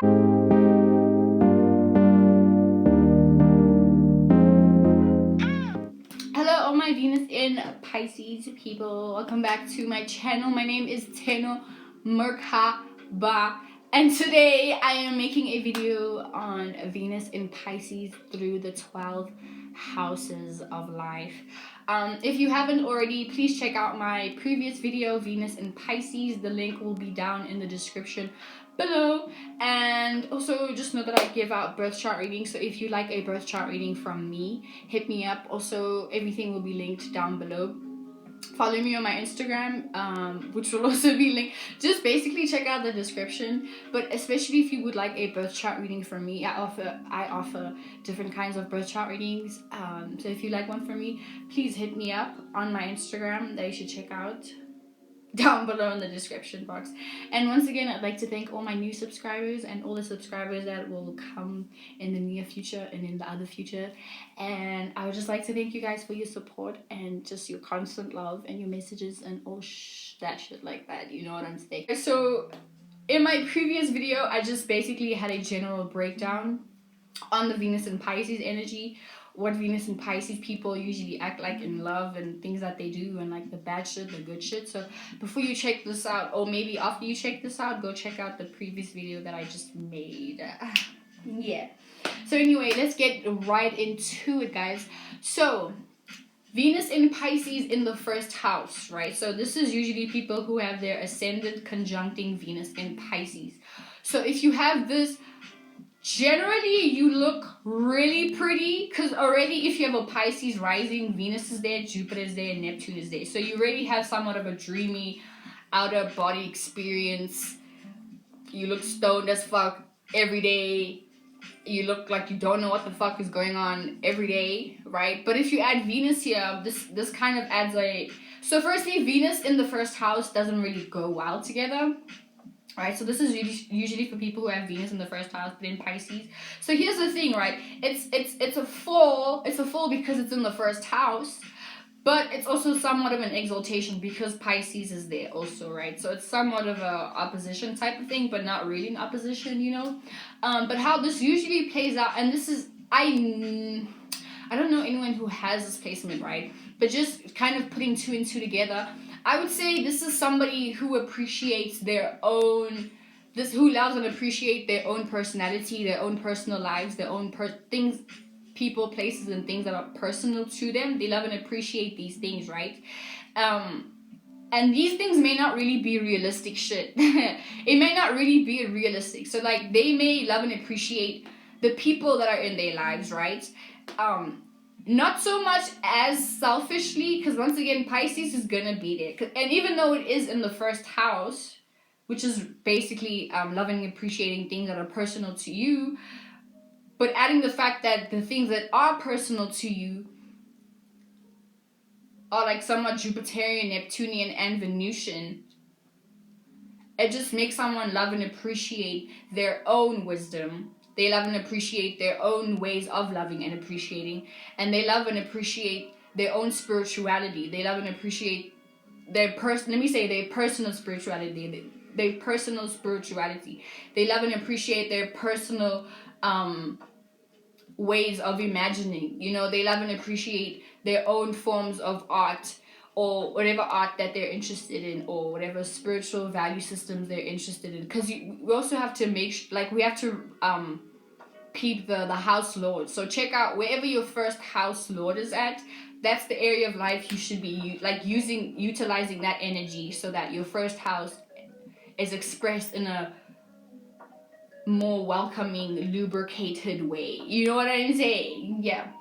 Hello, all my Venus in Pisces people. Welcome back to my channel. My name is Teno Merkaba, and today I am making a video on Venus in Pisces through the 12 houses of life. If you haven't already, please check out my previous video, Venus in Pisces. The link will be down in the description below. And also just know that I give out birth chart readings, so if you like a birth chart reading from me, hit me up. Also, everything will be linked down below. Follow me on my Instagram, which will also be linked. Just basically check out the description. But especially if you would like a birth chart reading from me, I offer different kinds of birth chart readings. So if you like one from me, please hit me up on my Instagram that you should check out down below in the description box. And once again, I'd like to thank all my new subscribers and all the subscribers that will come in the near future and in the other future. And I would just like to thank you guys for your support and just your constant love and your messages and all that shit like that, you know what I'm saying. So in my previous video, I just basically had a general breakdown on the Venus and Pisces energy, what Venus and Pisces people usually act like in love and things that they do, and like the bad shit, the good shit. So before you check this out, or maybe after you check this out, go check out the previous video that I just made. Yeah. So anyway, let's get right into it, guys. So Venus in Pisces in the first house, right? So this is usually people who have their ascendant conjuncting Venus in Pisces. So if you have this, generally you look really pretty, because already if you have a Pisces rising, Venus is there, Jupiter is there, Neptune is there. So you already have somewhat of a dreamy outer body experience. You look stoned as fuck every day. You look like you don't know what the fuck is going on every day, right? But if you add Venus here, this kind of adds a... So firstly, Venus in the first house doesn't really go well together. Right, so this is usually for people who have Venus in the first house, but in Pisces. So here's the thing, right? It's a fall. It's a fall because it's in the first house, but it's also somewhat of an exaltation because Pisces is there also, right? So it's somewhat of a opposition type of thing, but not really an opposition, you know. But how this usually plays out, and this is I don't know anyone who has this placement, right? But just kind of putting two and two together, I would say this is somebody who appreciates their own, who loves and appreciate their own personality, their own personal lives, their own things, people, places, and things that are personal to them. They love and appreciate these things, right? And these things may not really be realistic shit. It may not really be realistic. So like they may love and appreciate the people that are in their lives, right? Not so much as selfishly, because once again, Pisces is gonna be there. And even though it is in the first house, which is basically loving and appreciating things that are personal to you, but adding the fact that the things that are personal to you are like somewhat Jupiterian, Neptunian, and Venusian, it just makes someone love and appreciate their own wisdom. They love and appreciate their own ways of loving and appreciating. And they love and appreciate their own spirituality. They love and appreciate their personal spirituality. Their personal spirituality. They love and appreciate their personal ways of imagining. You know, they love and appreciate their own forms of art, or whatever art that they're interested in, or whatever spiritual value systems they're interested in. Because we also have to we have to peep the house lord. So check out wherever your first house lord is at. That's the area of life you should be utilizing that energy, so that your first house is expressed in a more welcoming, lubricated way. You know what I'm saying? Yeah.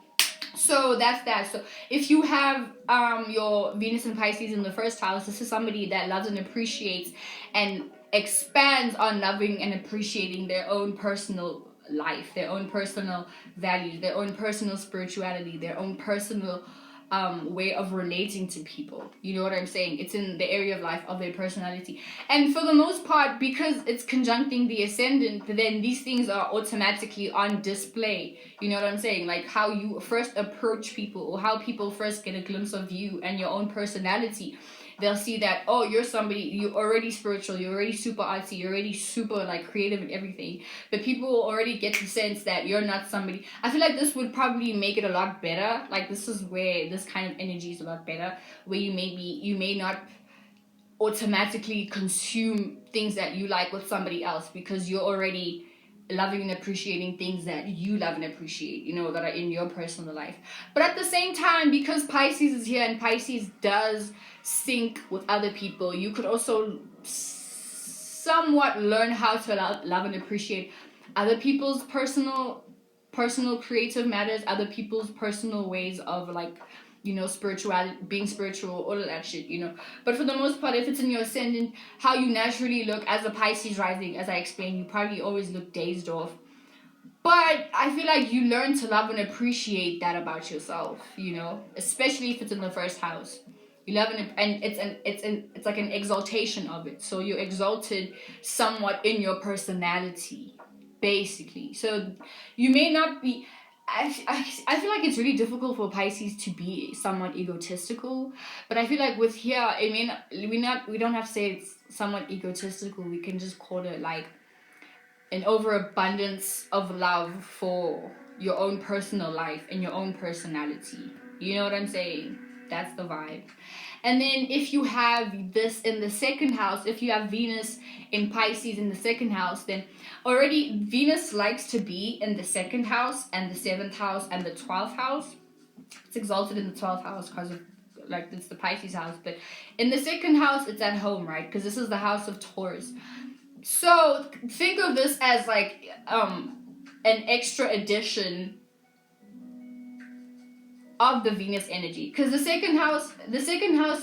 So that's that. So if you have your Venus and Pisces in the first house, this is somebody that loves and appreciates and expands on loving and appreciating their own personal life, their own personal values, their own personal spirituality, their own personal way of relating to people. You know what I'm saying? It's in the area of life of their personality. And for the most part, because it's conjuncting the ascendant, then these things are automatically on display. You know what I'm saying? Like how you first approach people, or how people first get a glimpse of you and your own personality. they'll see that, oh, you're somebody, you're already spiritual, you're already super artsy, you're already super like creative and everything, but people will already get the sense that you're not somebody. I feel like this would probably make it a lot better. Like, this is where this kind of energy is a lot better, where you may not automatically consume things that you like with somebody else, because you're already loving and appreciating things that you love and appreciate, you know, that are in your personal life. But at the same time, because Pisces is here and Pisces does sync with other people, you could also somewhat learn how to love and appreciate other people's personal creative matters, other people's personal ways of, like, you know, spirituality, being spiritual, all of that shit, you know. But for the most part, if it's in your ascendant, how you naturally look as a Pisces rising, as I explained, you probably always look dazed off. But I feel like you learn to love and appreciate that about yourself, you know, especially if it's in the first house. You love and it's like an exaltation of it. So you're exalted somewhat in your personality, basically. So you may not be. I feel like it's really difficult for Pisces to be somewhat egotistical, but I feel like with here, I mean, we don't have to say it's somewhat egotistical. We can just call it like an overabundance of love for your own personal life and your own personality. You know what I'm saying? That's the vibe. And then if you have this in the second house, if you have Venus in Pisces in the second house, then already Venus likes to be in the second house and the 7th house and the 12th house. It's exalted in the 12th house because of, like, it's the Pisces house. But in the second house, it's at home, right? Because this is the house of Taurus. So think of this as like an extra addition of the Venus energy, because the second house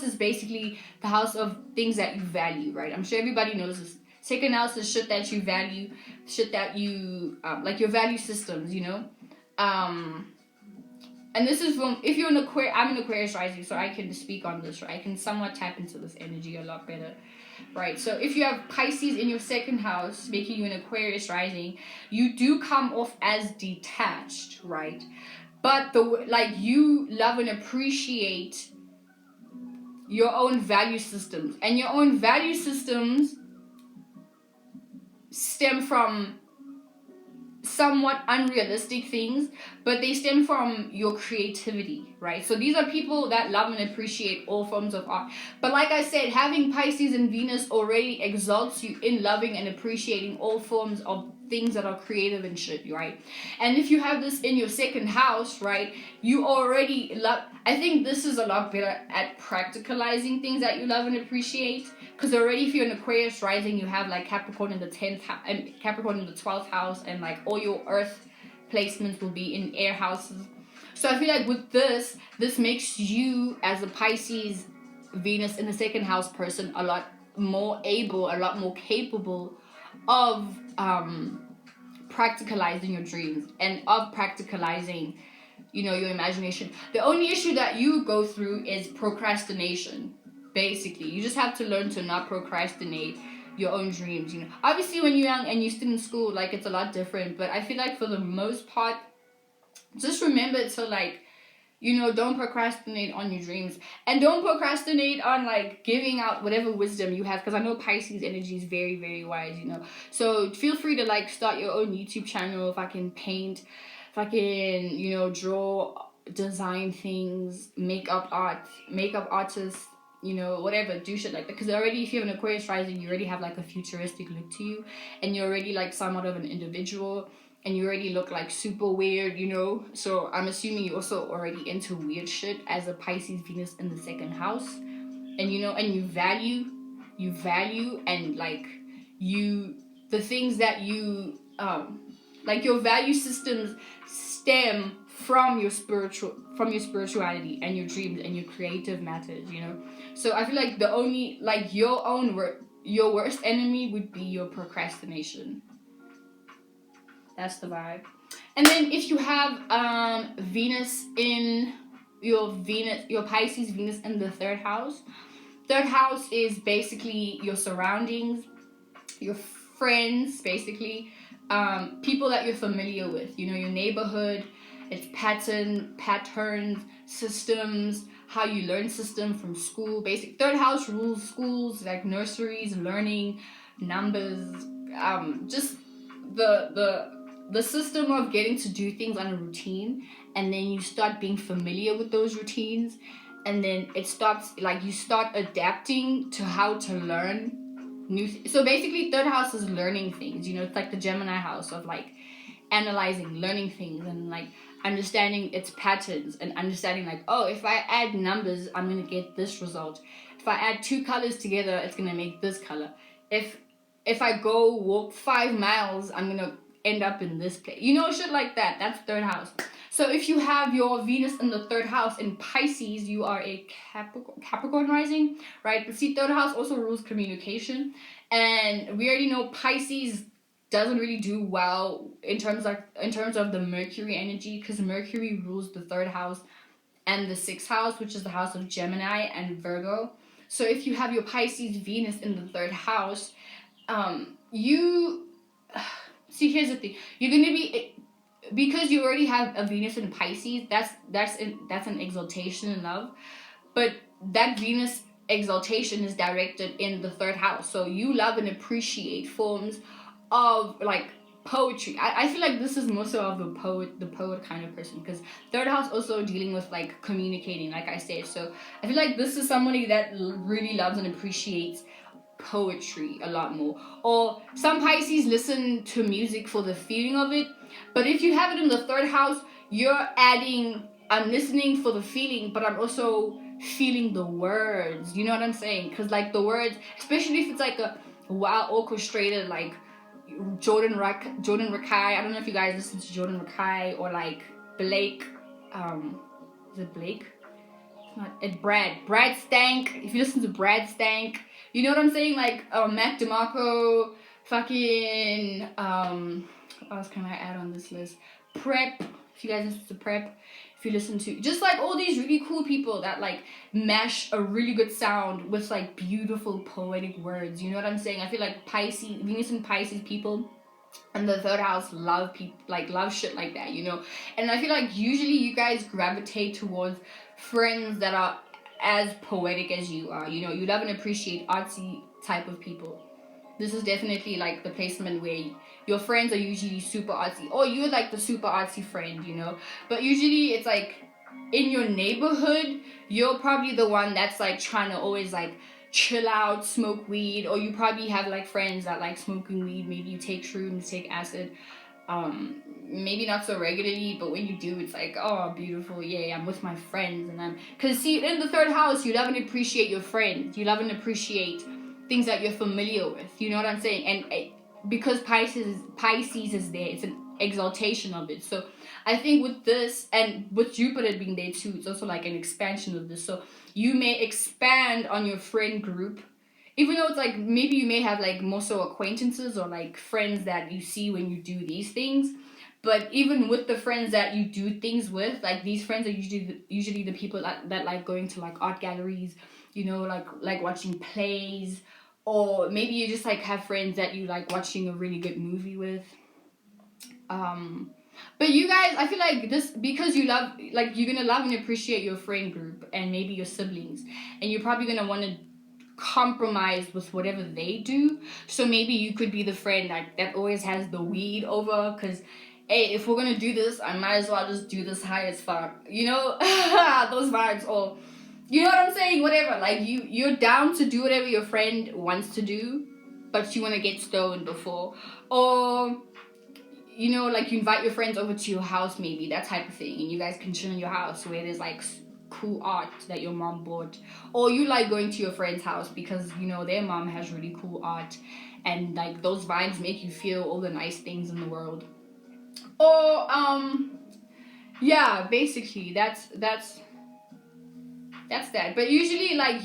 is basically the house of things that you value, right? I'm sure everybody knows this. Second house is shit that you value, shit that you like your value systems, you know. And this is from, if you're an Aquarius, I'm an Aquarius rising, so I can speak on this, right? I can somewhat tap into this energy a lot better, right? So if you have Pisces in your second house, making you an Aquarius rising, you do come off as detached, right? But you love and appreciate your own value systems, and your own value systems stem from somewhat unrealistic things, but they stem from your creativity, right? So these are people that love and appreciate all forms of art. But like I said, having Pisces and Venus already exalts you in loving and appreciating all forms of things that are creative and shit, right? And if you have this in your second house, right, you already love. I think this is a lot better at practicalizing things that you love and appreciate, because already if you're an Aquarius rising, you have like Capricorn in the 10th and Capricorn in the 12th house, and like all your earth placements will be in air houses. So I feel like with this makes you as a Pisces Venus in the second house person a lot more able, a lot more capable of practicalizing your dreams and of practicalizing, you know, your imagination. The only issue that you go through is procrastination. Basically, you just have to learn to not procrastinate your own dreams, you know. Obviously, when you're young and you're still in school, like, it's a lot different, but I feel like for the most part, just remember to, like, you know, don't procrastinate on your dreams, and don't procrastinate on, like, giving out whatever wisdom you have, because I know Pisces energy is very, very wise, you know. So feel free to, like, start your own YouTube channel. If I can paint, if I can, you know, draw, design things, makeup artists, you know, whatever, do shit like that. Because already, if you have an Aquarius rising, you already have like a futuristic look to you, and you're already like somewhat of an individual, and you already look like super weird, you know. So I'm assuming you're also already into weird shit as a Pisces Venus in the second house, and you know, and you value and like the things that you like your value systems stem from your spirituality and your dreams and your creative matters, you know. So I feel like the only, like, your worst enemy would be your procrastination. That's the vibe. And then if you have Venus in your Pisces Venus in the third house is basically your surroundings, your friends, basically, people that you're familiar with, you know, your neighborhood, it's patterns, systems, how you learn system from school. Basic third house rules schools, like nurseries, learning, numbers, just the system of getting to do things on a routine, and then you start being familiar with those routines, and then it stops, like you start adapting to how to learn so basically third house is learning things, it's like the Gemini house of like analyzing, learning things, and like understanding its patterns, and understanding like, oh, if I add numbers, I'm gonna get this result. If I add two colors together, it's gonna make this color. If I go walk 5 miles, I'm gonna end up in this place, shit like that. That's third house. So if you have your Venus in the third house in Pisces, you are a Capricorn rising, right? But see, third house also rules communication, and we already know Pisces doesn't really do well in terms of the Mercury energy, because Mercury rules the third house and the sixth house, which is the house of Gemini and Virgo. So if you have your Pisces Venus in the third house, you see, here's the thing, you're gonna be, because you already have a Venus in Pisces, that's an exaltation in love, but that Venus exaltation is directed in the third house. So you love and appreciate forms of like poetry. I feel like this is more so of the poet kind of person, because third house also dealing with like communicating, like I said. So I feel like this is somebody that really loves and appreciates poetry a lot more. Or some Pisces listen to music for the feeling of it, but if you have it in the third house, you're adding, I'm listening for the feeling, but I'm also feeling the words, you know what I'm saying? Because like the words, especially if it's like a well orchestrated, like Jordan Rakai, I don't know if you guys listen to Jordan Rakai, or like Blake, is it Blake? It's not, it's Brad Stank. If you listen to Brad Stank, you know what I'm saying? Like Mac DeMarco, fucking what else can I add on this list? Prep. If you guys listen to Prep, if you listen to just like all these really cool people that like mash a really good sound with like beautiful poetic words, you know what I'm saying? I feel like Pisces, Venus and Pisces people and the third house love people, like love shit like that, and I feel like usually you guys gravitate towards friends that are as poetic as you are. You love and appreciate artsy type of people. This is definitely like the placement where your friends are usually super artsy, or you're like the super artsy friend, but usually it's like in your neighborhood, you're probably the one that's like trying to always like chill out, smoke weed, or you probably have like friends that like smoking weed. Maybe you take shrooms, take acid, maybe not so regularly, but when you do, it's like, oh, beautiful, yeah, I'm with my friends. And because see, in the third house, you love and appreciate your friends, you love and appreciate things that you're familiar with, you know what I'm saying? And because Pisces is there, it's an exaltation of it. So I think with this, and with Jupiter being there too, it's also like an expansion of this. So you may expand on your friend group, even though it's like maybe you may have like more so acquaintances or like friends that you see when you do these things. But even with the friends that you do things with, like these friends are usually the people that like going to like art galleries, like watching plays, or maybe you just like have friends that you like watching a really good movie with. But you guys, I feel like this, because you love, like you're gonna love and appreciate your friend group and maybe your siblings, and you're probably gonna want to compromise with whatever they do. So maybe you could be the friend that always has the weed over, because hey, if we're gonna do this, I might as well just do this high as fuck, those vibes. Or you know what I'm saying, whatever, like you're down to do whatever your friend wants to do, but you want to get stoned before. Or like you invite your friends over to your house, maybe that type of thing, and you guys can chill in your house where there's like cool art that your mom bought, or you like going to your friend's house because their mom has really cool art, and like those vibes make you feel all the nice things in the world. Or yeah, basically that's that. But usually like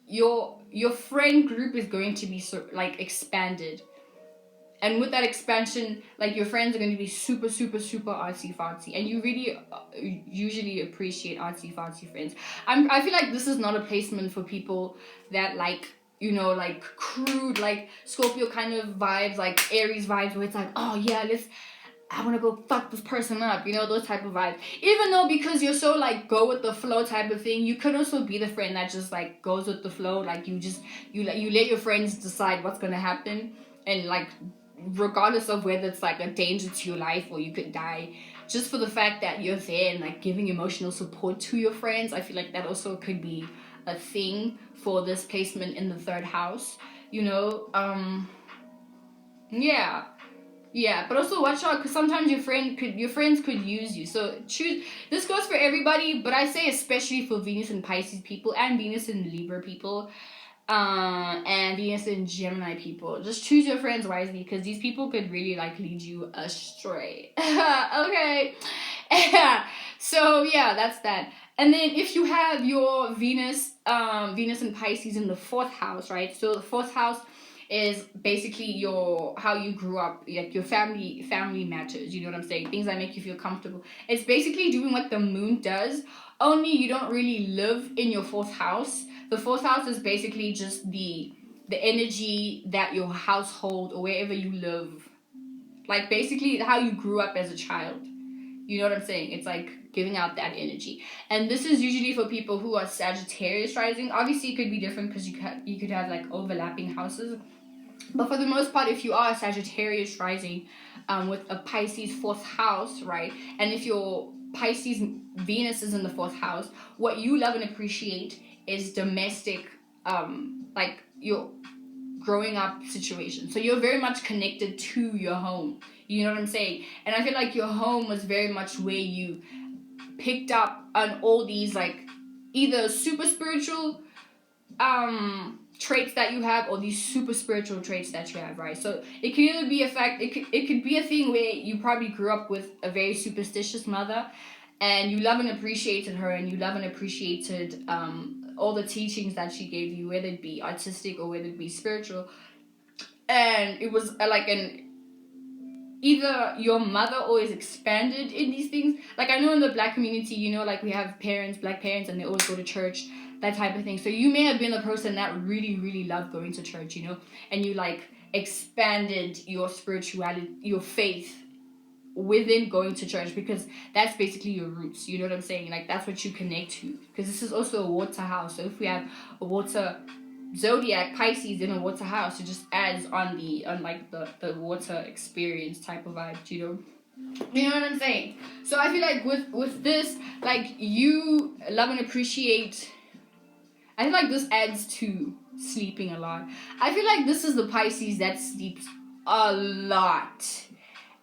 your friend group is going to be like expanded. And with that expansion, like your friends are going to be super, super, super artsy fartsy, and you really usually appreciate artsy fartsy friends. I feel like this is not a placement for people that like like crude, like Scorpio kind of vibes, like Aries vibes, where it's like, oh yeah, I want to go fuck this person up, you know, those type of vibes. Even though because you're so like go with the flow type of thing, you could also be the friend that just like goes with the flow. Like you let your friends decide what's gonna happen, and like regardless of whether it's like a danger to your life or you could die, just for the fact that you're there and like giving emotional support to your friends. I feel like that also could be a thing for this placement in the third house, you know. Yeah, but also watch out, because sometimes your friends could use you. So choose. This goes for everybody, but I say especially for Venus and Pisces people, and Venus and Libra people, and Venus and Gemini people. Just choose your friends wisely, because these people could really like lead you astray. Okay. So yeah, that's that. And then if you have your Venus and Pisces in the fourth house, right? So the fourth house is basically your how you grew up, like your family matters, you know what I'm saying, things that make you feel comfortable. It's basically doing what the moon does, only you don't really live in your fourth house. The fourth house is basically just the energy that your household or wherever you live, like basically how you grew up as a child, you know what I'm saying. It's like giving out that energy. And this is usually for people who are Sagittarius rising. Obviously it could be different because you could have like overlapping houses. But for the most part, if you are a Sagittarius rising with a Pisces fourth house, right? And if your Pisces Venus is in the fourth house, what you love and appreciate is domestic, like your growing up situation. So you're very much connected to your home. You know what I'm saying? And I feel like your home was very much where you picked up on all these like either super spiritual traits that you have, or these super spiritual traits that you have, right? So it could either be it could be a thing where you probably grew up with a very superstitious mother, and you love and appreciated her, and you love and appreciated all the teachings that she gave you, whether it be artistic or whether it be spiritual. And it was either your mother always expanded in these things. Like I know in the Black community, you know, like we have Black parents, and they always go to church, that type of thing. So you may have been the person that really, really loved going to church, you know, and you like expanded your spirituality, your faith within going to church, because that's basically your roots, you know what I'm saying? Like that's what you connect to, because this is also a water house. So if we have a water zodiac, Pisces in a water house, it just adds on like the water experience type of vibe, you know what I'm saying? So I feel like with this, like you love and appreciate, I feel like this adds to sleeping a lot. I feel like this is the Pisces that sleeps a lot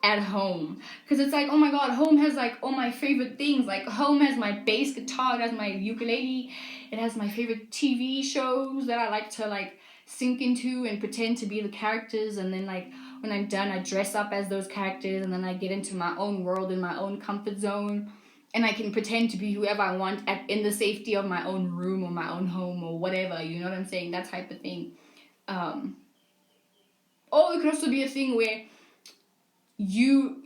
at home, because it's like, oh my god, home has like all my favorite things. Like home has my bass guitar, it has my ukulele, it has my favorite TV shows that I like to like sink into and pretend to be the characters, and then like when I'm done I dress up as those characters, and then I get into my own world in my own comfort zone, and I can pretend to be whoever I want in the safety of my own room or my own home or whatever, you know what I'm saying, that type of thing. Or it could also be a thing where you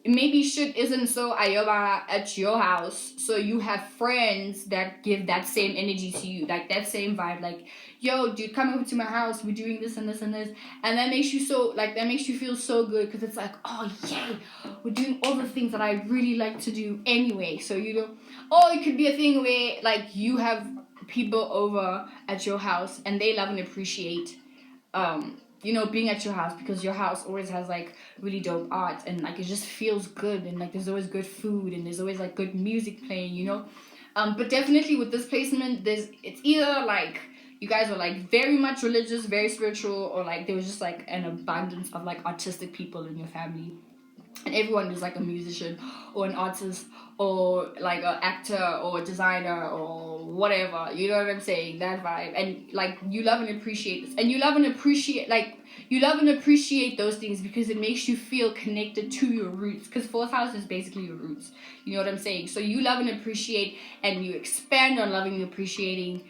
maybe shit isn't so ayoba at your house, so you have friends that give that same energy to you, like that same vibe, like, yo dude, come over to my house, we're doing this and this and this, and that makes you feel so good, because it's like, oh yay, we're doing all the things that I really like to do anyway. So you know, or it could be a thing where like you have people over at your house and they love and appreciate you know, being at your house, because your house always has like really dope art, and like it just feels good, and like there's always good food, and there's always like good music playing, you know. But definitely with this placement, it's either like you guys are like very much religious, very spiritual, or like there was just like an abundance of like artistic people in your family, and everyone is like a musician or an artist or like an actor or a designer or whatever, you know what I'm saying, that vibe. And like you love and appreciate this, and you love and appreciate those things, because it makes you feel connected to your roots, because fourth house is basically your roots, you know what I'm saying. So you love and appreciate, and you expand on loving and appreciating,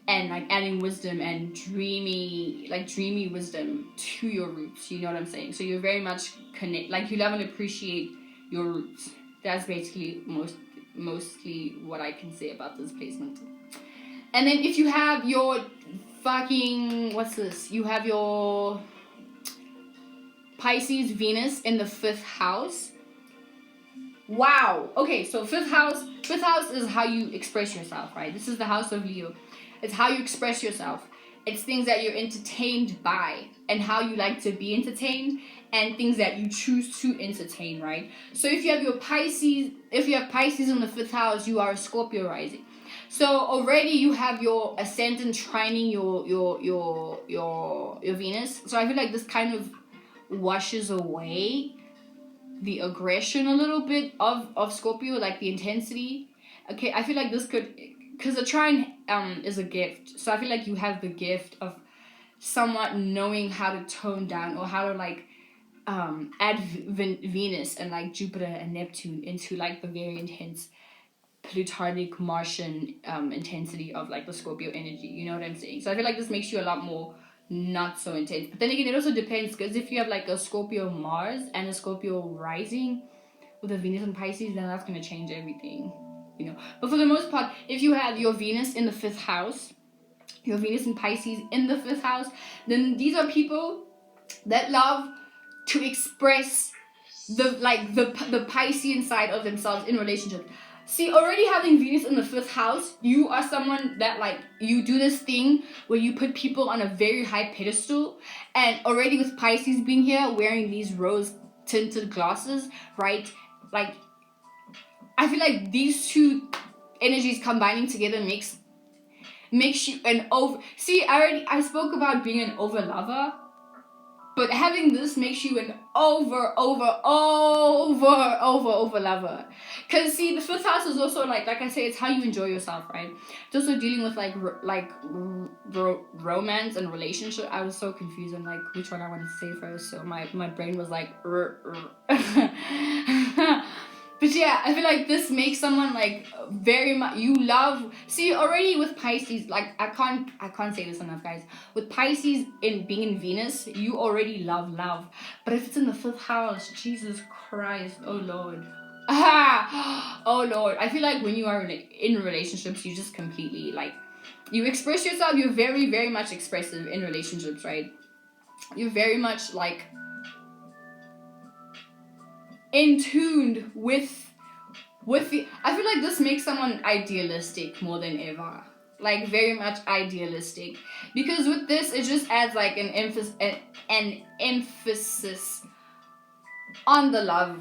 and like adding wisdom and dreamy wisdom to your roots, you know what I'm saying. So you're very much like you love and appreciate your roots. That's basically mostly what I can say about this placement. And then if you have your you have your Pisces Venus in the fifth house, Wow. Okay, so fifth house is how you express yourself, right? This is the house of Leo. It's how you express yourself. It's things that you're entertained by and how you like to be entertained and things that you choose to entertain, right? So if you have Pisces in the fifth house, you are a Scorpio rising. So already you have your ascendant trining your Venus. So I feel like this kind of washes away the aggression a little bit of Scorpio, like the intensity. Okay, I feel like this could, because the trine is a gift, so I feel like you have the gift of somewhat knowing how to tone down or how to like add Venus and like Jupiter and Neptune into like the very intense plutonic Martian intensity of like the Scorpio energy. You know what I'm saying? So I feel like this makes you a lot more not so intense. But then again, it also depends, because if you have like a Scorpio Mars and a Scorpio rising with a Venus and Pisces, then that's gonna change everything, you know. But for the most part, if you have your Venus in the fifth house, your Venus and Pisces in the fifth house, then these are people that love to express the Piscean side of themselves in relationships. See, already having Venus in the fifth house, you are someone that like, you do this thing where you put people on a very high pedestal, and already with Pisces being here, wearing these rose tinted glasses, right? Like, I feel like these two energies combining together makes you an over. See, I spoke about being an over lover. But having this makes you an over lover. Because see, the fifth house is also like I say, it's how you enjoy yourself, right? It's also dealing with romance and relationship. I was so confused on like which one I wanted to say first. So my brain was like, But yeah, I feel like this makes someone like very much, you love. See, already with Pisces, like I can't say this enough, guys. With Pisces in being in Venus, you already love. But if it's in the fifth house, Jesus Christ, oh Lord. Oh Lord. I feel like when you are in relationships, you just completely like, you express yourself. You're very, very much expressive in relationships, right? You're very much like in tuned with the, I feel like this makes someone idealistic more than ever, like very much idealistic, because with this it just adds like an emphasis on the love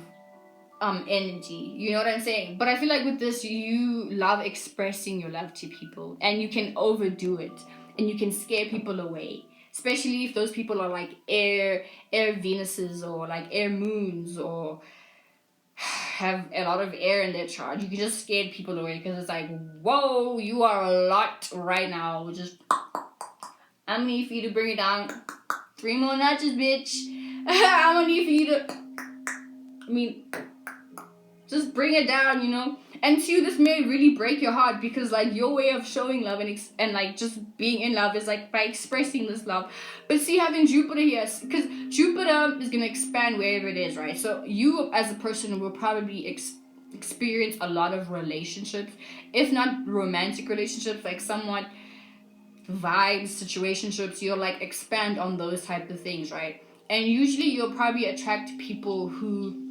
energy, you know what I'm saying? But I feel like with this, you love expressing your love to people, and you can overdo it and you can scare people away, especially if those people are like air Venuses or like air moons or have a lot of air in their chart. You can just scare people away, because it's like, whoa, you are a lot right now. Just, I'm gonna need for you to bring it down 3 more notches, bitch. I'm gonna need for you to, just bring it down, you know. And to you, this may really break your heart, because like your way of showing love and like just being in love is like by expressing this love. But see, having Jupiter here, because Jupiter is gonna expand wherever it is, right? So you as a person will probably experience a lot of relationships, if not romantic relationships, like somewhat vibes, situationships. You'll like expand on those type of things, right? And usually you'll probably attract people who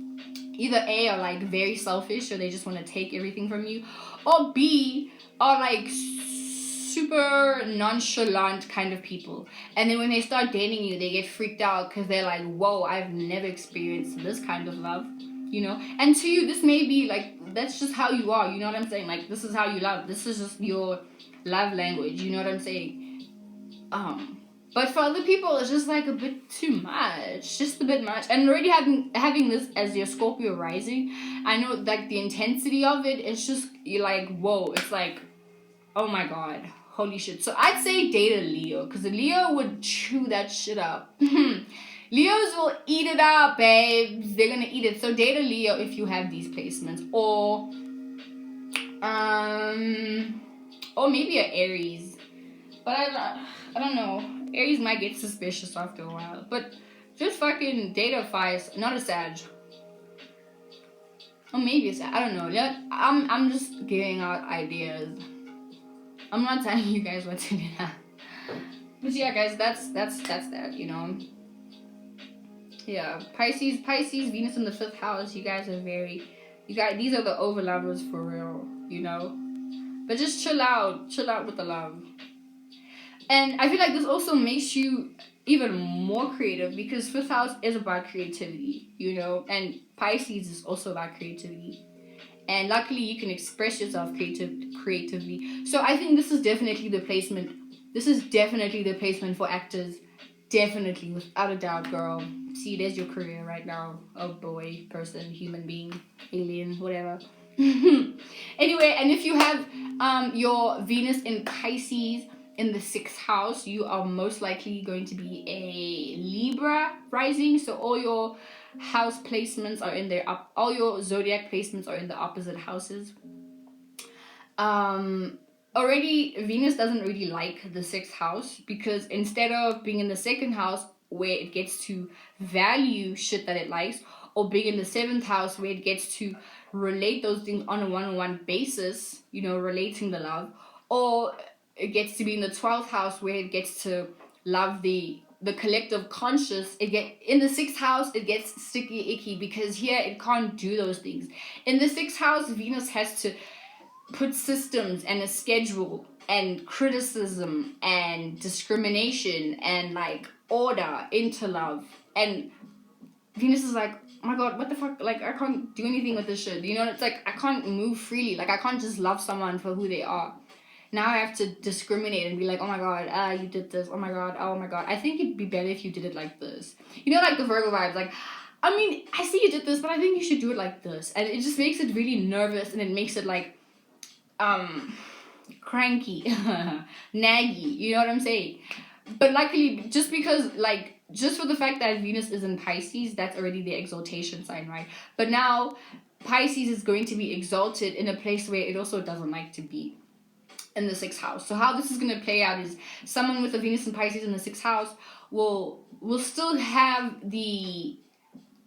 either A, are like very selfish, so they just want to take everything from you, or B, are like super nonchalant kind of people. And then when they start dating you, they get freaked out, because they're like, whoa, I've never experienced this kind of love, you know. And to you, this may be like, that's just how you are, you know what I'm saying? Like, this is how you love. This is just your love language, you know what I'm saying? But for other people, it's just like a bit too much, just a bit much. And already having this as your Scorpio rising, I know like the intensity of it, it's just, you're like, whoa, it's like, oh my god, holy shit. So I'd say date a Leo, because a Leo would chew that shit up. Leos will eat it up, babes. They're gonna eat it. So date a Leo if you have these placements, or maybe an Aries. But I don't know. Aries might get suspicious after a while. But just fucking date a Fire, not a Sag. Or maybe a Sag. I don't know. I'm just giving out ideas. I'm not telling you guys what to do now. But yeah, guys, that's that, you know. Yeah, Pisces, Venus in the 5th house. You guys are very, You got, these are the over lovers for real, you know. But just chill out with the love. And I feel like this also makes you even more creative, because fifth house is about creativity, you know, and Pisces is also about creativity. And luckily you can express yourself creatively. So I think this is definitely the placement. This is definitely the placement for actors. Definitely, without a doubt, girl. See, there's your career right now. Oh boy, person, human being, alien, whatever. Anyway, and if you have your Venus in Pisces in the 6th house, you are most likely going to be a Libra rising. So all your house placements are in their all your zodiac placements are in the opposite houses. Already Venus doesn't really like the 6th house, because instead of being in the 2nd house where it gets to value shit that it likes, or being in the 7th house where it gets to relate those things on a one-on-one basis, you know, relating the love, or it gets to be in the 12th house where it gets to love the collective conscious. In the 6th house it gets sticky icky, because here it can't do those things. In the 6th house, Venus has to put systems and a schedule and criticism and discrimination and like order into love, and Venus is like, oh my god, what the fuck, like I can't do anything with this shit, you know. It's like I can't move freely, like I can't just love someone for who they are. Now I have to discriminate and be like, oh my god, you did this, oh my god, I think it'd be better if you did it like this, you know, like the Virgo vibes, like, I mean, I see you did this, but I think you should do it like this. And it just makes it really nervous, and it makes it like cranky, naggy, you know what I'm saying? But luckily, just because, like, just for the fact that Venus is in Pisces, that's already the exaltation sign, right? But now Pisces is going to be exalted in a place where it also doesn't like to be, in the 6th house. So how this is going to play out is someone with a Venus and Pisces in the 6th house will still have the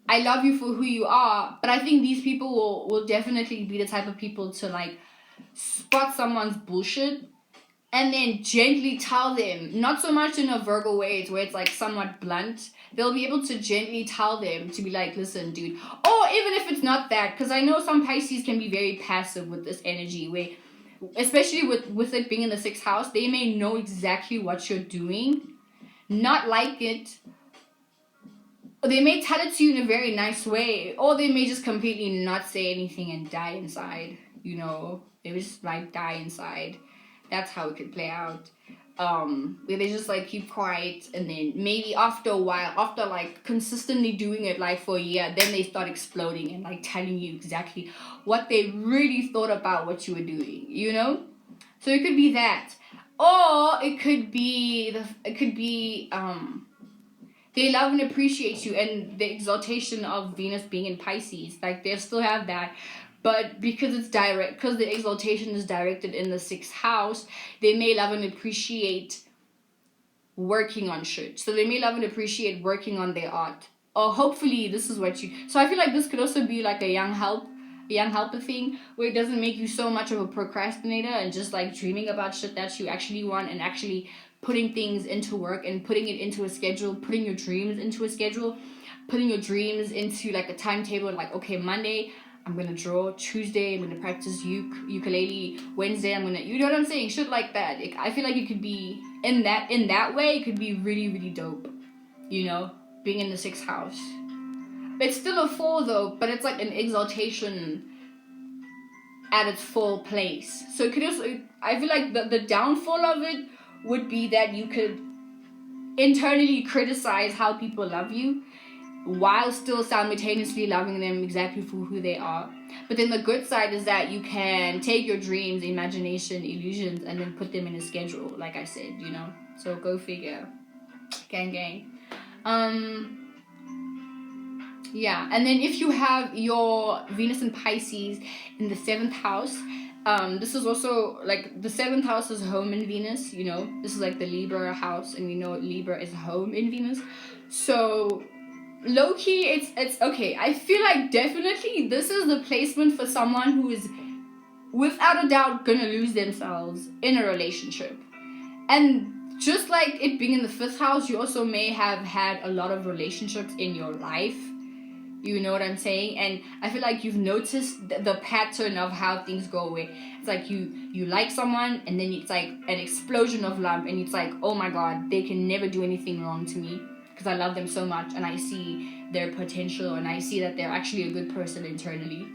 I love you for who you are, but I think these people will definitely be the type of people to like spot someone's bullshit and then gently tell them, not so much in a Virgo way where it's like somewhat blunt. They'll be able to gently tell them to be like, listen, dude. Or even if it's not that, because I know some Pisces can be very passive with this energy, where especially with it being in the 6th house, they may know exactly what you're doing, not like it. They may tell it to you in a very nice way, or they may just completely not say anything and die inside, you know. They just like die inside. That's how it could play out. Where they just like keep quiet, and then maybe after a while, after like consistently doing it like for a year, then they start exploding and like telling you exactly what they really thought about what you were doing, you know. So it could be that, or it could be they love and appreciate you, and the exaltation of Venus being in Pisces, like they still have that. But because the exaltation is directed in the 6th house, they may love and appreciate working on shit. So they may love and appreciate working on their art. Or hopefully this is what you... So I feel like this could also be like a young helper thing, where it doesn't make you so much of a procrastinator and just like dreaming about shit that you actually want, and actually putting things into work and putting it into a schedule, putting your dreams into a schedule, putting your dreams into like a timetable, like, okay, Monday I'm gonna draw, Tuesday I'm gonna practice ukulele, Wednesday I'm gonna, you know what I'm saying, shit like that. I feel like it could be in that way, it could be really, really dope, you know, being in the 6th house. But it's still a 4 though, but it's like an exaltation at its full place. So it could also, I feel like the downfall of it would be that you could internally criticize how people love you, while still simultaneously loving them exactly for who they are. But then the good side is that you can take your dreams, imagination, illusions, and then put them in a schedule, like I said, you know. So go figure. Gang. Yeah, and then if you have your Venus and Pisces in the 7th house, this is also like the 7th house is home in Venus, you know. This is like the Libra house, and you know Libra is home in Venus. So low-key, it's okay. I feel like definitely this is the placement for someone who is without a doubt gonna lose themselves in a relationship. And just like it being in the 5th house, you also may have had a lot of relationships in your life You know what I'm saying? And I feel like you've noticed the pattern of how things go away. It's like you like someone, and then it's like an explosion of love, and it's like, oh my god, they can never do anything wrong to me because I love them so much, and I see their potential, and I see that they're actually a good person internally.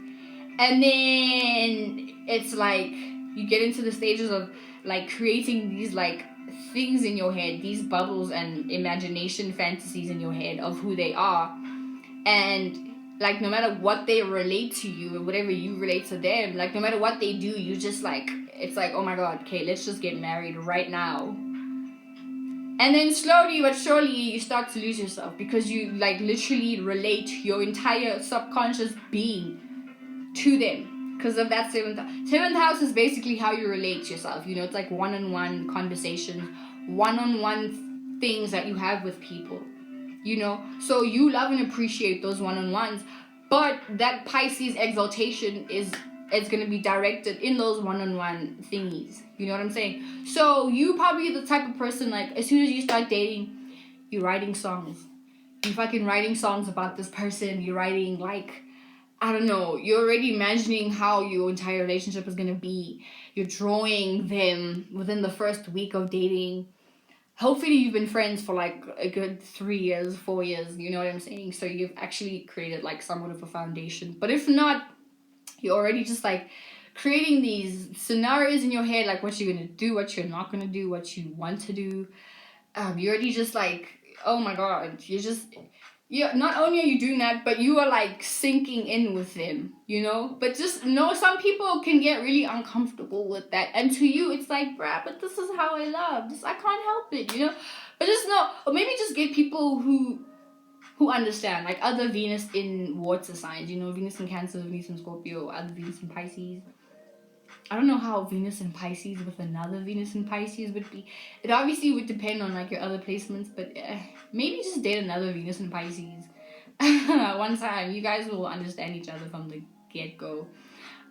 And then it's like you get into the stages of like creating these like things in your head, these bubbles and imagination fantasies in your head of who they are. And like no matter what they relate to you or whatever you relate to them, like no matter what they do, you just like, it's like, oh my god, okay, let's just get married right now. And then slowly but surely you start to lose yourself because you like literally relate your entire subconscious being to them because of that seventh house is basically how you relate to yourself. You know, it's like one-on-one conversations, one-on-one things that you have with people, you know. So you love and appreciate those one-on-ones, but that Pisces exaltation is going to be directed in those one-on-one thingies. You know what I'm saying? So you probably the type of person, like, as soon as you start dating, you're writing songs. You're fucking writing songs about this person. You're writing, like, I don't know, you're already imagining how your entire relationship is going to be. You're drawing them within the first week of dating. Hopefully you've been friends for like a good 3 years, 4 years, you know what I'm saying? So you've actually created like somewhat of a foundation. But if not, you're already just like creating these scenarios in your head, like what you're going to do, what you're not going to do, what you want to do. You're already just like, oh my god, not only are you doing that, but you are like sinking in with them, you know. But just know some people can get really uncomfortable with that, and to you it's like, bruh, but this is how I love this, I can't help it, you know. But just know, or maybe just get people who understand, like other Venus in water signs, you know, Venus in Cancer, Venus in Scorpio, other Venus in Pisces. I don't know how Venus in Pisces with another Venus in Pisces would be. It obviously would depend on like your other placements, but maybe just date another Venus in Pisces one time. You guys will understand each other from the get-go.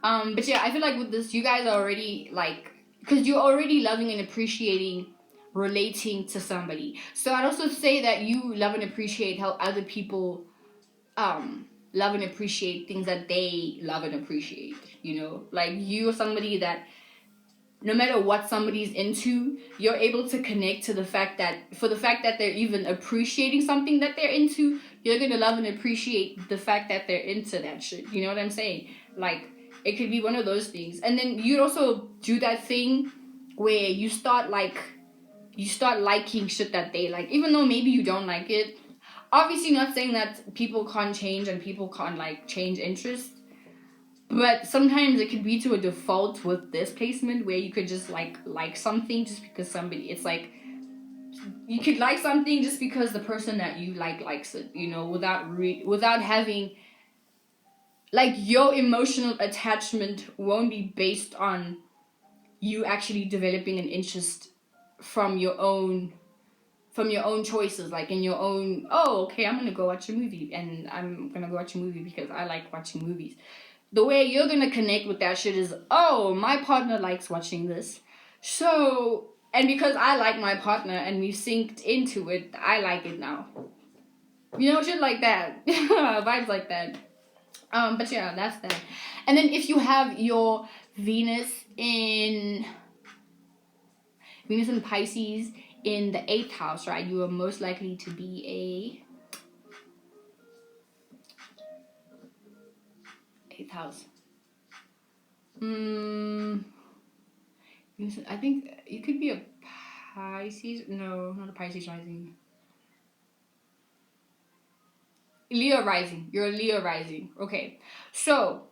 But yeah, I feel like with this, you guys are already like, because you're already loving and appreciating relating to somebody. So I'd also say that you love and appreciate how other people love and appreciate things that they love and appreciate, you know. Like you are somebody that no matter what somebody's into, you're able to connect to the fact that they're even appreciating something that they're into, you're gonna love and appreciate the fact that they're into that shit. You know what I'm saying? Like it could be one of those things. And then you'd also do that thing where you start liking shit that they like, even though maybe you don't like it. Obviously not saying that people can't change and people can't like change interests, but sometimes it could be to a default with this placement where you could just like something just because somebody, it's like you could like something just because the person that you like likes it, you know, without having like your emotional attachment won't be based on you actually developing an interest from your own choices, like in your own, oh, okay, I'm gonna go watch a movie, and I'm gonna go watch a movie because I like watching movies. The way you're gonna connect with that shit is, oh, my partner likes watching this, so, and because I like my partner and we synced into it, I like it now. You know, shit like that. Vibes like that. But yeah, that's that. And then if you have your Venus in Pisces in the 8th house, right, you are most likely to be a 8th house. I think you could be a Pisces. No, not a Pisces rising. Leo rising. You're a Leo rising. Okay. So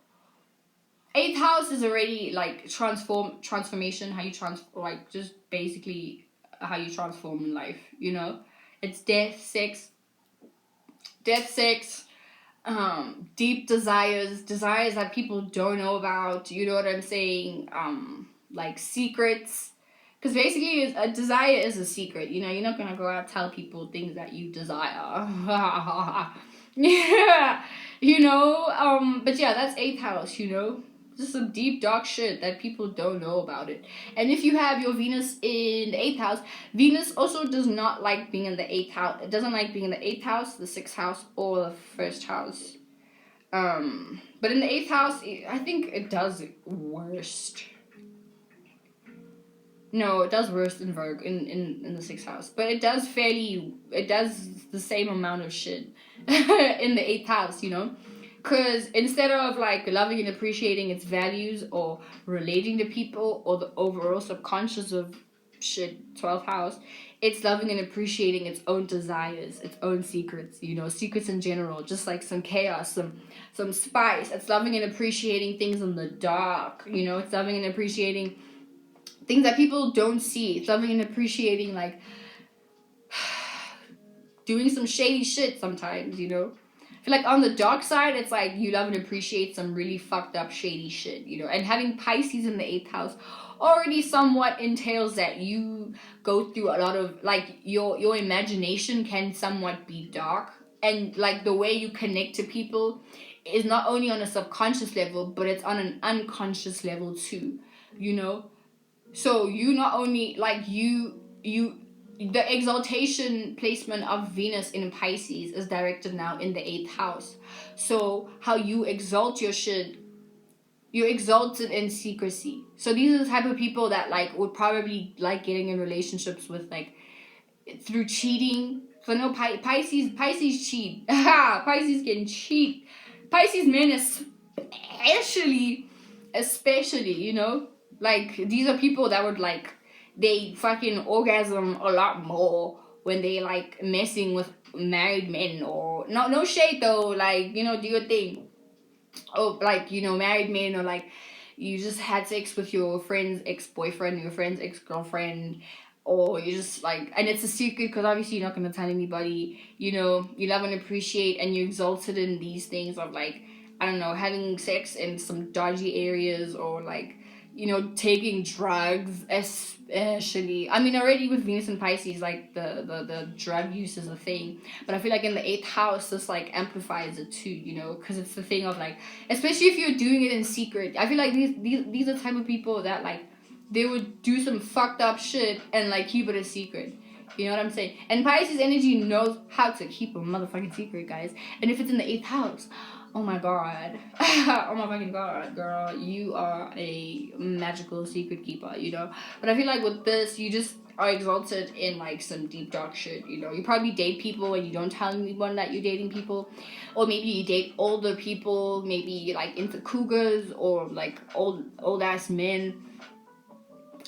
8th house is already like transformation, how you like just basically how you transform in life, you know. It's death, sex, deep desires that people don't know about, you know what I'm saying, like secrets, because basically a desire is a secret, you know. You're not gonna go out and tell people things that you desire. Yeah, you know. But yeah, that's 8th house, you know. Just some deep dark shit that people don't know about it. And if you have your Venus in the 8th house, Venus also does not like being in the 8th house. It doesn't like being in the 8th house, the 6th house, or the 1st house. But in the 8th house, I think it does worst. No, it does worse in Virgo in the 6th house. But it does the same amount of shit in the 8th house, you know? Because instead of like loving and appreciating its values or relating to people or the overall subconscious of shit, 12th house, it's loving and appreciating its own desires, its own secrets, you know, secrets in general, just like some chaos, some spice. It's loving and appreciating things in the dark, you know, it's loving and appreciating things that people don't see. It's loving and appreciating, like, doing some shady shit sometimes, you know? I feel like on the dark side, it's like you love and appreciate some really fucked up shady shit, you know? And having Pisces in the 8th house already somewhat entails that you go through a lot of, like, your imagination can somewhat be dark. And, like, the way you connect to people is not only on a subconscious level, but it's on an unconscious level too, you know? So you not only, like, the exaltation placement of Venus in Pisces is directed now in the 8th house. So how you exalt your shit, you're exalted in secrecy. So these are the type of people that, like, would probably like getting in relationships with, like, through cheating. So no, Pisces cheat. Pisces can cheat. Pisces men especially, you know? Like, these are people that would, like, they fucking orgasm a lot more when they, like, messing with married men. Or no shade though, like, you know, do your thing. Oh, like, you know, married men, or like you just had sex with your friend's ex-boyfriend, your friend's ex-girlfriend, or you just, like, and it's a secret because obviously you're not going to tell anybody, you know, you love and appreciate and you're exalted in these things of, like, I don't know, having sex in some dodgy areas, or, like, you know, taking drugs, especially. I mean, already with Venus and Pisces, like, the drug use is a thing. But I feel like in the 8th house, this, like, amplifies it too, you know? Because it's the thing of, like, especially if you're doing it in secret. I feel like these are the type of people that, like, they would do some fucked up shit and, like, keep it a secret. You know what I'm saying? And Pisces energy knows how to keep a motherfucking secret, guys. And if it's in the 8th house, oh my god. Oh my fucking god, girl. You are a magical secret keeper, you know? But I feel like with this, you just are exalted in, like, some deep dark shit, you know? You probably date people and you don't tell anyone that you're dating people. Or maybe you date older people, maybe, like, into cougars, or, like, old ass men.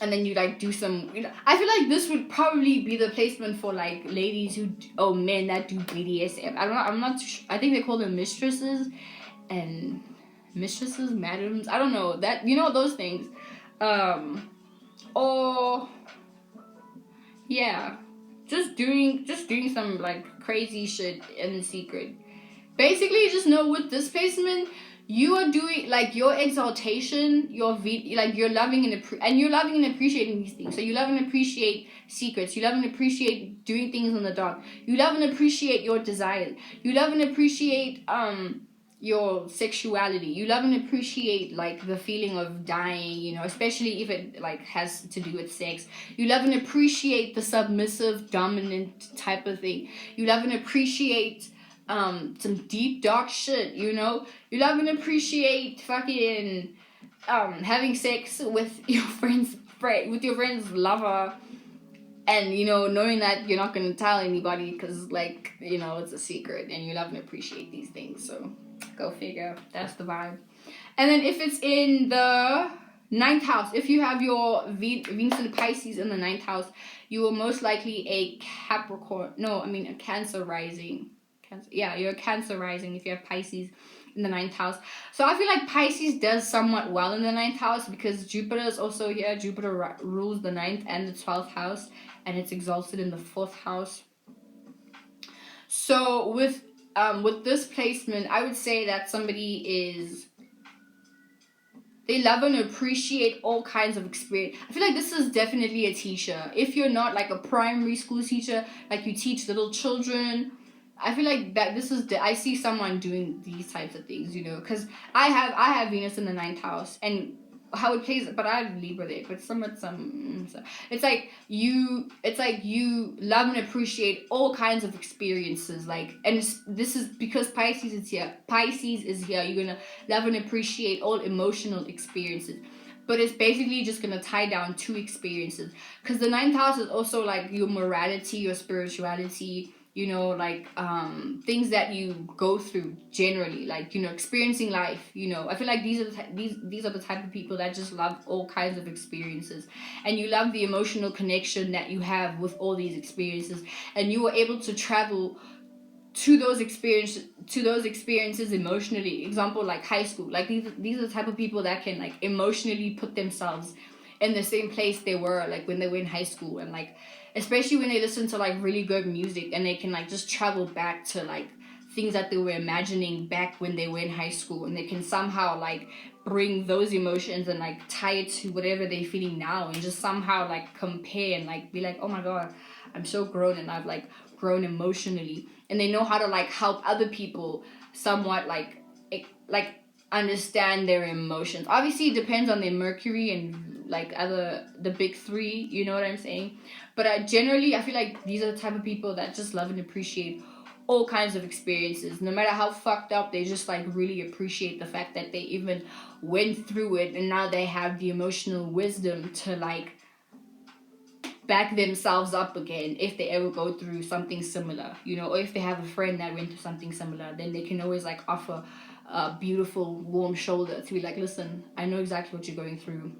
And then you, like, do some, you know, I feel like this would probably be the placement for, like, ladies men that do BDSM. I'm not I think they call them mistresses, madams, I don't know, that, you know, those things. Or, yeah, just doing some, like, crazy shit in secret. Basically, just know with this placement, you are doing, like, your exaltation, like, you're loving and appreciating these things. So you love and appreciate secrets. You love and appreciate doing things in the dark. You love and appreciate your desires. You love and appreciate your sexuality. You love and appreciate, like, the feeling of dying, you know, especially if it, like, has to do with sex. You love and appreciate the submissive, dominant type of thing. You love and appreciate some deep dark shit, you know? You love and appreciate fucking having sex with your friend's lover, and, you know, knowing that you're not gonna tell anybody because, like, you know, it's a secret, and you love and appreciate these things. So go figure. That's the vibe. And then if it's in the 9th house, if you have your Venus and Pisces in the 9th house, you are most likely a Cancer rising. Yeah, you're a Cancer rising if you have Pisces in the 9th house. So I feel like Pisces does somewhat well in the 9th house because Jupiter is also here. Jupiter rules the 9th and the 12th house, and it's exalted in the 4th house. So with this placement, I would say that they love and appreciate all kinds of experience. I feel like this is definitely a teacher. If you're not, like, a primary school teacher, like, you teach little children, I feel like that I see someone doing these types of things, you know, because I have Venus in the 9th house, and how it plays, but I have Libra there, but it's like you love and appreciate all kinds of experiences, like, and this is because Pisces is here. You're gonna love and appreciate all emotional experiences, but it's basically just gonna tie down two experiences, because the ninth house is also like your morality, your spirituality, you know, like things that you go through generally, like, you know, experiencing life. You know, I feel like these are the type of people that just love all kinds of experiences, and you love the emotional connection that you have with all these experiences, and you were able to travel to those experiences emotionally. Example, like high school, like these are the type of people that can like emotionally put themselves in the same place they were like when they were in high school, and like especially when they listen to like really good music, and they can like just travel back to like things that they were imagining back when they were in high school, and they can somehow like bring those emotions and like tie it to whatever they're feeling now, and just somehow like compare and like be like, oh my god, I'm so grown, and I've like grown emotionally. And they know how to like help other people somewhat like understand their emotions. Obviously it depends on their Mercury and like the big three, you know what I'm saying? But I feel like these are the type of people that just love and appreciate all kinds of experiences, no matter how fucked up. They just like really appreciate the fact that they even went through it, and now they have the emotional wisdom to like back themselves up again if they ever go through something similar, you know, or if they have a friend that went through something similar, then they can always like offer a beautiful warm shoulder to be like, listen, I know exactly what you're going through,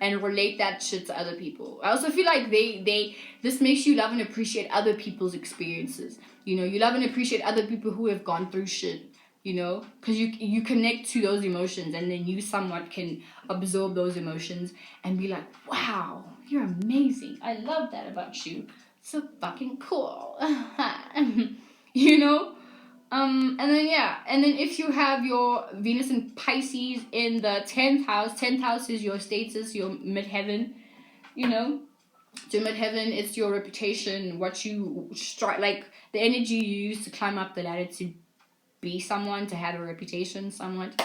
and relate that shit to other people. I also feel like this makes you love and appreciate other people's experiences. You know, you love and appreciate other people who have gone through shit, you know, because you connect to those emotions, and then you somewhat can absorb those emotions and be like, wow, you're amazing, I love that about you, so fucking cool. You know. And then if you have your Venus and Pisces in the 10th house is your status, your midheaven, you know. So midheaven, it's your reputation, what you strive, like the energy you use to climb up the ladder to be someone, to have a reputation somewhat.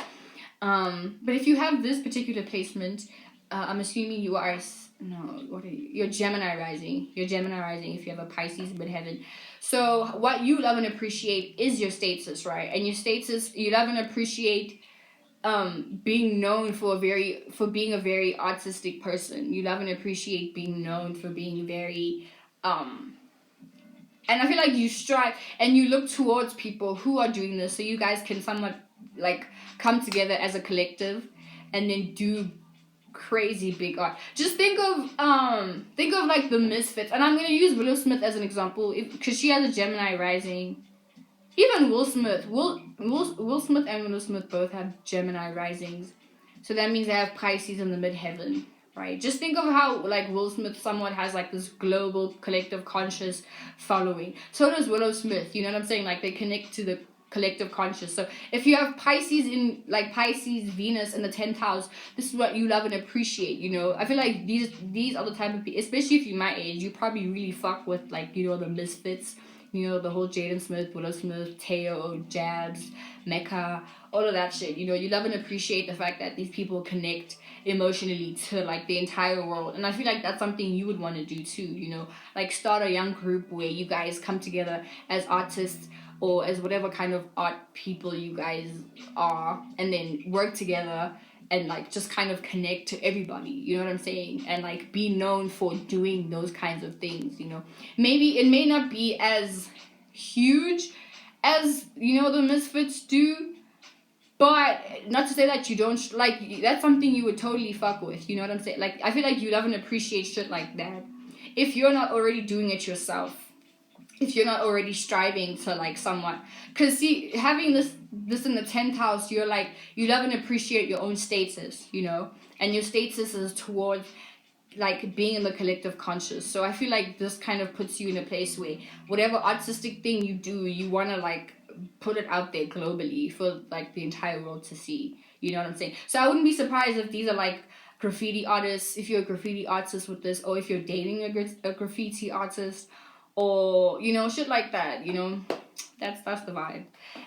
But if you have this particular placement, I'm assuming you are you're Gemini rising. You're Gemini rising if you have a Pisces midheaven. So what you love and appreciate is your status, right? And your status, you love and appreciate being known for being a very artistic person. You love and appreciate being known for being very and I feel like you strive and you look towards people who are doing this, so you guys can somewhat like come together as a collective and then do crazy big art. Just think of like the Misfits, and I'm gonna use Willow Smith as an example because she has a Gemini rising. Even Will Smith and Willow Smith both have Gemini risings, so that means they have Pisces in the midheaven, right? Just think of how like Will Smith somewhat has like this global collective conscious following. So does Willow Smith, you know what I'm saying? Like they connect to the collective conscious. So if you have Pisces Venus in the 10th house, this is what you love and appreciate, you know. I feel like these are the type of people, especially if you're my age, you probably really fuck with like, you know, the Misfits, you know, the whole Jaden Smith, Willow Smith, Teo, Jabs, Mecca, all of that shit. You know, you love and appreciate the fact that these people connect emotionally to like the entire world, and I feel like that's something you would want to do too, you know, like start a young group where you guys come together as artists or as whatever kind of art people you guys are, and then work together and like just kind of connect to everybody, you know what I'm saying, and like be known for doing those kinds of things, you know. Maybe it may not be as huge as, you know, the Misfits do, but not to say that you don't, like, that's something you would totally fuck with, you know what I'm saying? Like, I feel like you love and appreciate shit like that if you're not already doing it yourself, if you're not already striving to like somewhat, because see, having this in the 10th house, you're like, you love and appreciate your own status, you know, and your status is towards like being in the collective conscious. So I feel like this kind of puts you in a place where whatever artistic thing you do, you want to like put it out there globally for like the entire world to see, you know what I'm saying? So I wouldn't be surprised if these are like graffiti artists, if you're a graffiti artist with this, or if you're dating a graffiti artist, or, you know, shit like that, you know. That's the vibe.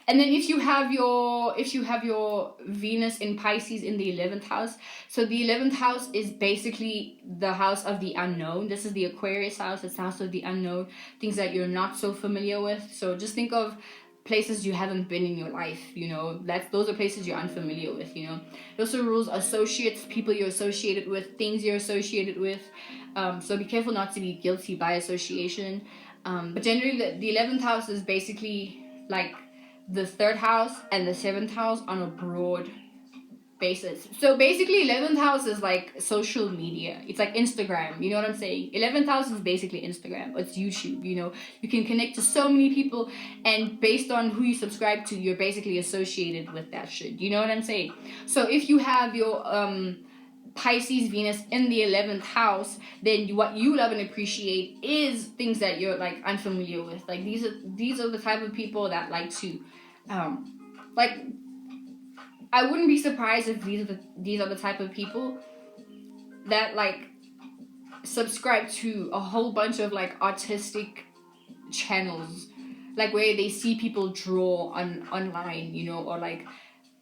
And then if you have your Venus in Pisces in the 11th house, so the 11th house is basically the house of the unknown. This is the Aquarius house. It's the house of the unknown, things that you're not so familiar with. So just think of places you haven't been in your life, you know. Those are places you're unfamiliar with, you know. It also rules associates, people you're associated with, things you're associated with. So be careful not to be guilty by association. But generally the 11th house is basically like the 3rd house and the 7th house on a broad basis. So basically 11th house is like social media. It's like Instagram, you know what I'm saying? 11th house is basically Instagram. It's YouTube, you know. You can connect to so many people, and based on who you subscribe to, you're basically associated with that shit. You know what I'm saying? So if you have your Pisces Venus in the 11th house, then what you love and appreciate is things that you're like unfamiliar with. Like these are the type of people that like to like, I wouldn't be surprised if these are the type of people that like subscribe to a whole bunch of like artistic channels, like where they see people draw online, you know, or like,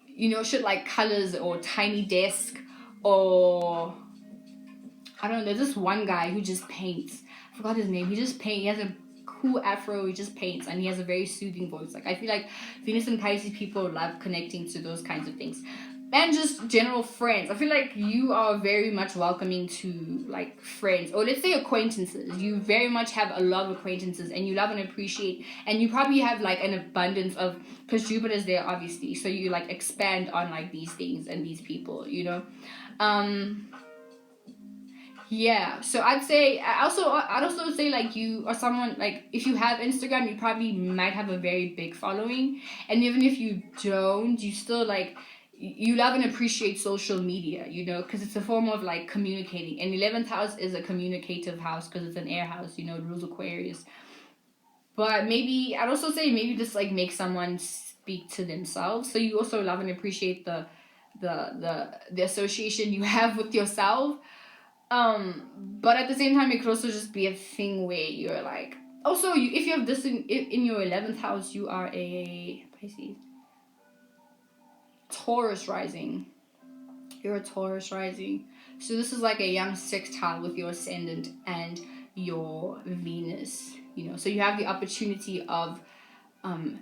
you know, shit like colors or Tiny Desk, or I don't know, there's this one guy who just paints. I forgot his name. He has a cool afro, he just paints, and he has a very soothing voice. Like I feel like Venus and Pisces people love connecting to those kinds of things. And just general friends. I feel like you are very much welcoming to like friends, or let's say acquaintances. You very much have a lot of acquaintances, and you love and appreciate, and you probably have like an abundance of, because Jupiter's there obviously, so you like expand on like these things and these people, you know. Yeah, so I'd also say like you are someone, like if you have Instagram, you probably might have a very big following, and even if you don't, you still like, you love and appreciate social media, you know, because it's a form of like communicating. And 11th house is a communicative house because it's an air house, you know, it rules Aquarius. But maybe I'd also say maybe just like make someone speak to themselves, so you also love and appreciate the association you have with yourself. But at the same time, it could also just be a thing where you're like, also if you have this in your 11th house, you are a Pisces, Taurus rising. You're a Taurus rising, so this is like a young sextile with your ascendant and your Venus, you know. So you have the opportunity of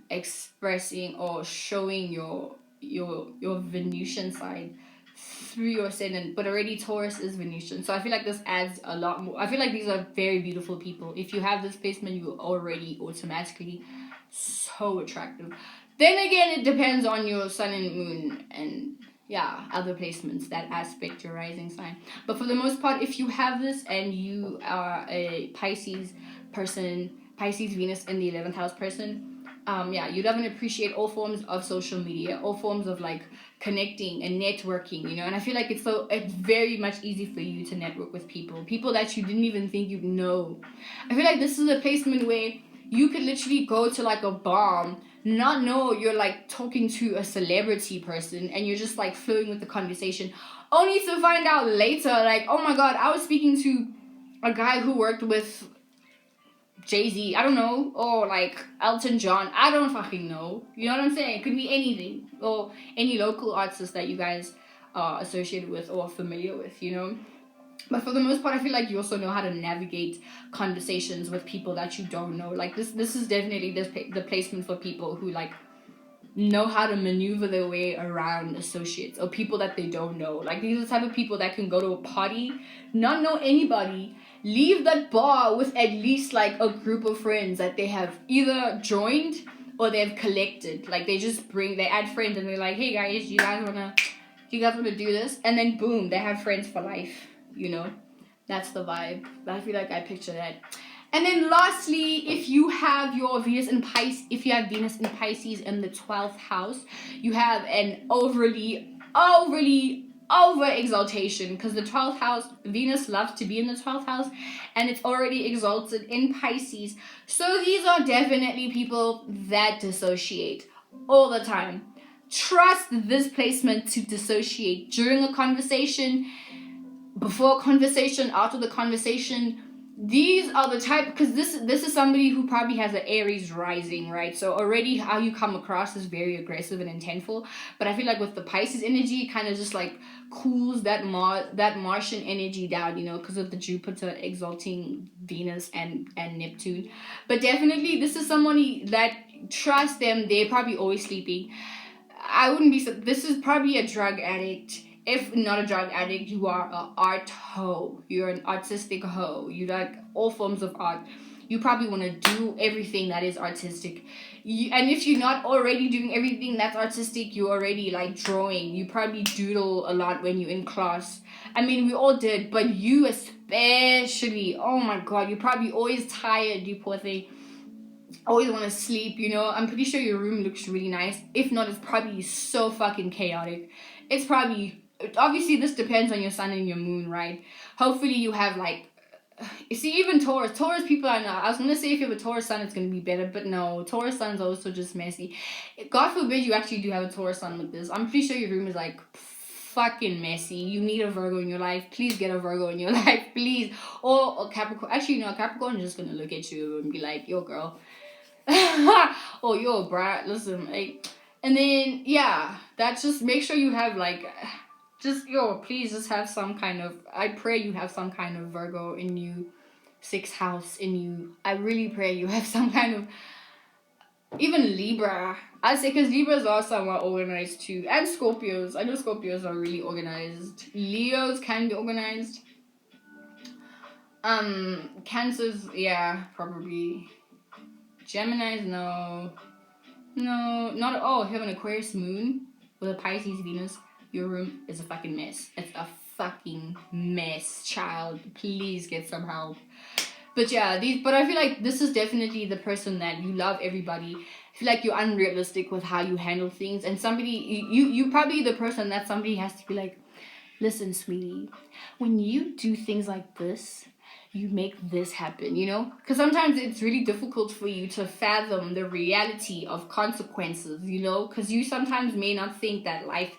expressing or showing your Venusian side through your ascendant, but already Taurus is Venusian, so I feel like this adds a lot more. I feel like these are very beautiful people. If you have this placement, you're already automatically so attractive. Then again, it depends on your sun and moon and yeah, other placements that aspect your rising sign. But for the most part, if you have this and you are a Pisces person, Pisces Venus in the 11th house person, yeah, you love and appreciate all forms of social media, all forms of like connecting and networking, you know. And I feel like it's very much easy for you to network with people that you didn't even think you'd know. I feel like this is a placement where you could literally go to like a bar, not know you're like talking to a celebrity person, and you're just like flowing with the conversation, only to find out later like, oh my god, I was speaking to a guy who worked with Jay-Z, I don't know, or like Elton John, I don't fucking know, you know what I'm saying? It could be anything, or any local artists that you guys are associated with or familiar with, you know. But for the most part, I feel like you also know how to navigate conversations with people that you don't know. Like this is definitely the placement for people who like know how to maneuver their way around associates or people that they don't know. Like these are the type of people that can go to a party, not know anybody, leave that bar with at least like a group of friends that they have either joined or they've collected. Like they add friends and they're like, hey guys, do you guys wanna do this? And then boom, they have friends for life, you know. That's the vibe. I feel like I picture that. And then lastly, if you have Venus in Pisces in the 12th house, you have an overly over exaltation, because the 12th house, Venus loves to be in the 12th house, and it's already exalted in Pisces. So these are definitely people that dissociate all the time. Trust this placement to dissociate during a conversation, before a conversation, after the conversation. these are the type, because this is somebody who probably has an Aries rising, right? So already how you come across is very aggressive and intentful. But I feel like with the Pisces energy, it kind of just like cools that Martian energy down, you know, because of the Jupiter exalting Venus and Neptune. But definitely this is somebody that, trust them, they're probably always sleeping. I wouldn't be, this is probably a drug addict. If not a drug addict, you are an art hoe. You're an artistic hoe. You like all forms of art. You probably want to do everything that is artistic. And if you're not already doing everything that's artistic, you're already like drawing. You probably doodle a lot when you're in class. I mean, we all did, but you especially. Oh my God, you're probably always tired, you poor thing. Always want to sleep, you know. I'm pretty sure your room looks really nice. If not, it's probably so fucking chaotic. It's probably, obviously this depends on your sun and your moon, right? Hopefully you have like, you see, even Taurus people, I know, I was gonna say if you have a Taurus sun it's gonna be better, but no, Taurus sun's also just messy. God forbid you actually do have a Taurus sun with this. I'm pretty sure your room is like fucking messy. You need a Virgo in your life. Please get a Virgo in your life, please. Or a Capricorn. Actually, no, Capricorn is just gonna look at you and be like, yo girl, oh yo brat, listen, like. And then yeah, that's just, make sure you have like, just yo, please just have some kind of, I pray you have some kind of Virgo in you, 6th house in you. I really pray you have some kind of, even Libra. I say, because Libras are somewhat organized too, and Scorpios. I know Scorpios are really organized. Leos can be organized. Cancers, yeah, probably. Geminis, no, not at all. If you have an Aquarius moon with a Pisces Venus, your room is a fucking mess. It's a fucking mess, child. Please get some help. But yeah, but I feel like this is definitely the person that you love everybody. I feel like you're unrealistic with how you handle things, and somebody, you probably the person that somebody has to be like, listen, sweetie, when you do things like this, you make this happen, you know? Because sometimes it's really difficult for you to fathom the reality of consequences, you know? Because you sometimes may not think that life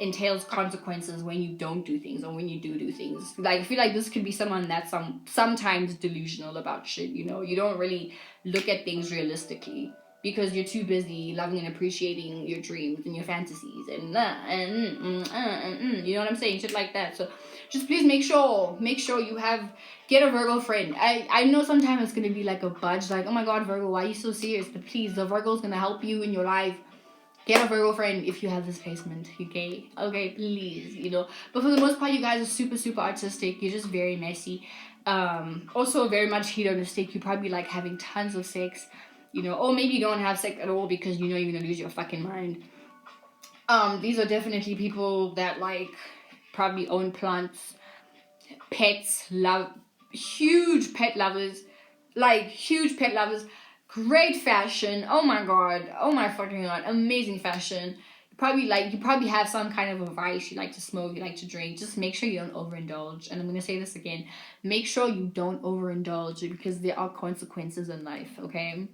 entails consequences when you don't do things or when you do things. Like, I feel like this could be someone that's sometimes delusional about shit, you know? You don't really look at things realistically because you're too busy loving and appreciating your dreams and your fantasies and you know what I'm saying? Shit like that. So just please make sure you get a Virgo friend. I know sometimes it's going to be like a budge, like, oh my God, Virgo, why are you so serious? But please, the Virgo's going to help you in your life. Get a Virgo friend if you have this placement, okay? Okay, please, you know. But for the most part, you guys are super, super artistic. You're just very messy. Also very much hedonistic. You probably like having tons of sex, you know. Or maybe you don't have sex at all because you know you're going to lose your fucking mind. These are definitely people that like probably own plants, pets, huge pet lovers, great fashion. Oh my fucking God, amazing fashion. You probably have some kind of a vice. You like to smoke, you like to drink. Just make sure you don't overindulge. And I'm gonna say this again, make sure you don't overindulge because there are consequences in life, okay?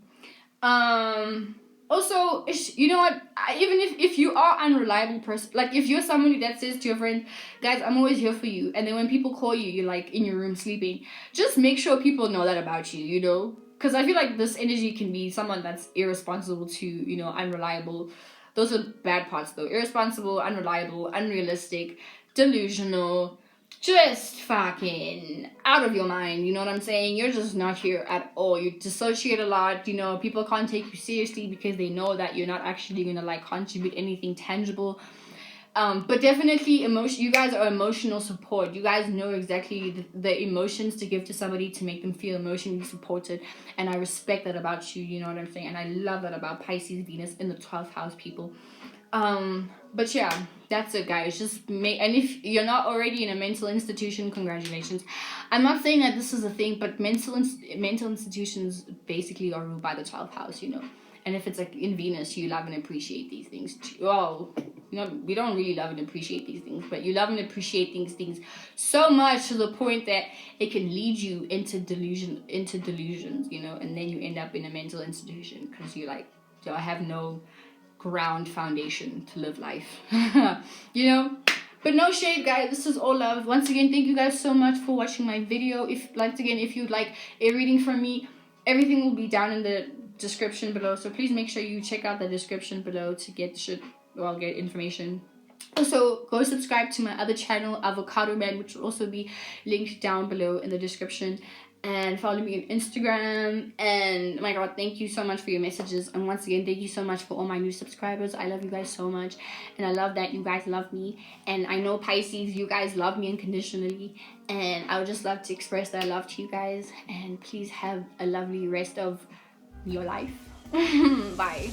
Also, you know what, even if you are unreliable person, like if you're somebody that says to your friends, guys, I'm always here for you, and then when people call you, you're like in your room sleeping, just make sure people know that about you, you know? Because I feel like this energy can be someone that's irresponsible to, you know, unreliable. Those are bad parts though. Irresponsible, unreliable, unrealistic, delusional, just fucking out of your mind, you know what I'm saying? You're just not here at all. You dissociate a lot, you know. People can't take you seriously because they know that you're not actually gonna like contribute anything tangible. But definitely you guys are emotional support. You guys know exactly the emotions to give to somebody to make them feel emotionally supported, and I respect that about you, you know what I'm saying? And I love that about Pisces Venus in the 12th house people. But yeah, that's it, guys. And if you're not already in a mental institution, congratulations. I'm not saying that this is a thing, but mental institutions basically are ruled by the 12th house, you know. And if it's like in Venus, you love and appreciate these things too. Well, you know, we don't really love and appreciate these things, but you love and appreciate these things so much to the point that it can lead you into delusions, you know, and then you end up in a mental institution because you're like, I have no ground foundation to live life. You know? But no shade, guys, this is all love. Once again, thank you guys so much for watching my video. If you'd like a reading from me, everything will be down in the description below, so please make sure you check out the description below to get information. Also, go subscribe to my other channel, Avocado Man, which will also be linked down below in the description. And follow me on Instagram. And oh my god, thank you so much for your messages. And once again, thank you so much for all my new subscribers. I love you guys so much. And I love that you guys love me. And I know, Pisces, you guys love me unconditionally. And I would just love to express that love to you guys. And please have a lovely rest of your life. Bye.